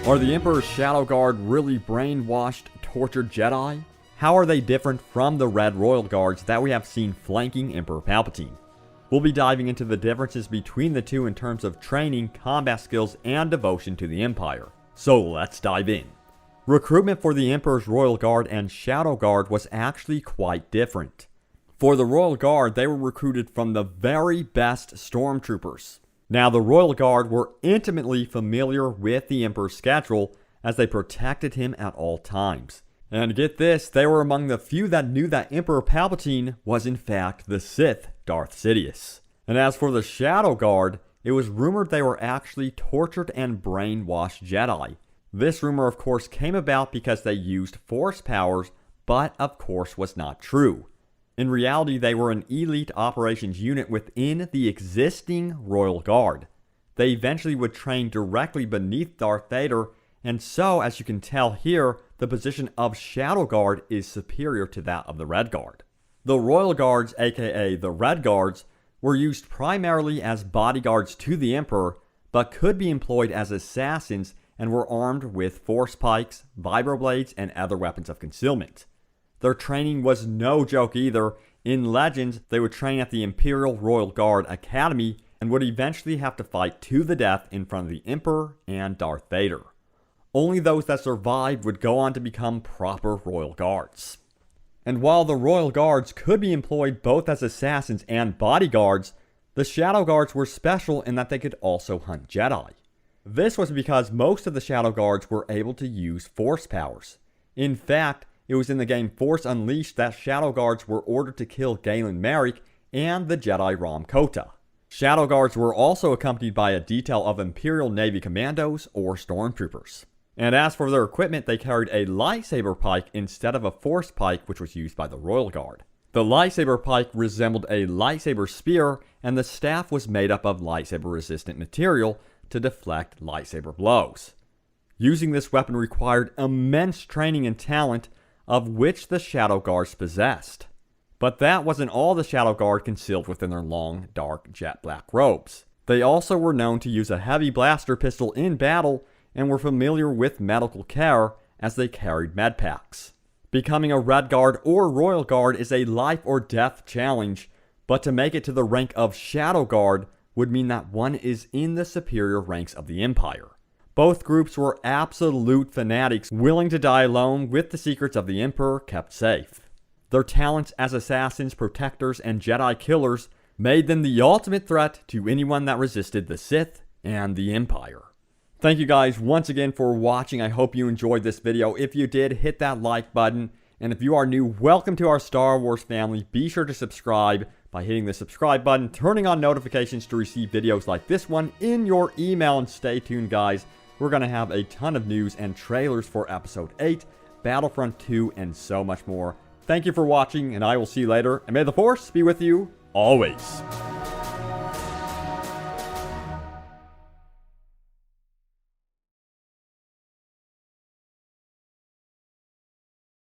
Are the Emperor's Shadow Guard really brainwashed, tortured Jedi? How are they different from the Red Royal Guards that we have seen flanking Emperor Palpatine? We'll be diving into the differences between the two in terms of training, combat skills, and devotion to the Empire. So let's dive in. Recruitment for the Emperor's Royal Guard and Shadow Guard was actually quite different. For the Royal Guard, they were recruited from the very best stormtroopers. Now, the Royal Guard were intimately familiar with the Emperor's schedule as they protected him at all times. And get this, they were among the few that knew that Emperor Palpatine was in fact the Sith Darth Sidious. And as for the Shadow Guard, it was rumored they were actually tortured and brainwashed Jedi. This rumor of course came about because they used Force powers, but of course was not true. In reality, they were an elite operations unit within the existing Royal Guard. They eventually would train directly beneath Darth Vader, and so, as you can tell here, the position of Shadow Guard is superior to that of the Red Guard. The Royal Guards, aka the Red Guards, were used primarily as bodyguards to the Emperor, but could be employed as assassins and were armed with force pikes, vibroblades, and other weapons of concealment. Their training was no joke either. In Legends, they would train at the Imperial Royal Guard Academy and would eventually have to fight to the death in front of the Emperor and Darth Vader. Only those that survived would go on to become proper Royal Guards. And while the Royal Guards could be employed both as assassins and bodyguards, the Shadow Guards were special in that they could also hunt Jedi. This was because most of the Shadow Guards were able to use Force powers. In fact, it was in the game Force Unleashed that Shadow Guards were ordered to kill Galen Marek and the Jedi Rom Kota. Shadow Guards were also accompanied by a detail of Imperial Navy Commandos or Stormtroopers. And as for their equipment, they carried a lightsaber pike instead of a force pike which was used by the Royal Guard. The lightsaber pike resembled a lightsaber spear, and the staff was made up of lightsaber resistant material to deflect lightsaber blows. Using this weapon required immense training and talent, of which the Shadow Guards possessed. But that wasn't all the Shadow Guard concealed within their long, dark, jet black robes. They also were known to use a heavy blaster pistol in battle and were familiar with medical care as they carried med packs. Becoming a Red Guard or Royal Guard is a life or death challenge, but to make it to the rank of Shadow Guard would mean that one is in the superior ranks of the Empire. Both groups were absolute fanatics, willing to die alone with the secrets of the Emperor kept safe. Their talents as assassins, protectors, and Jedi killers made them the ultimate threat to anyone that resisted the Sith and the Empire. Thank you guys once again for watching. I hope you enjoyed this video. If you did, hit that like button. And if you are new, welcome to our Star Wars family. Be sure to subscribe by hitting the subscribe button, turning on notifications to receive videos like this one in your email. And stay tuned, guys. We're going to have a ton of news and trailers for Episode 8, Battlefront 2, and so much more. Thank you for watching, and I will see you later. And may the Force be with you always.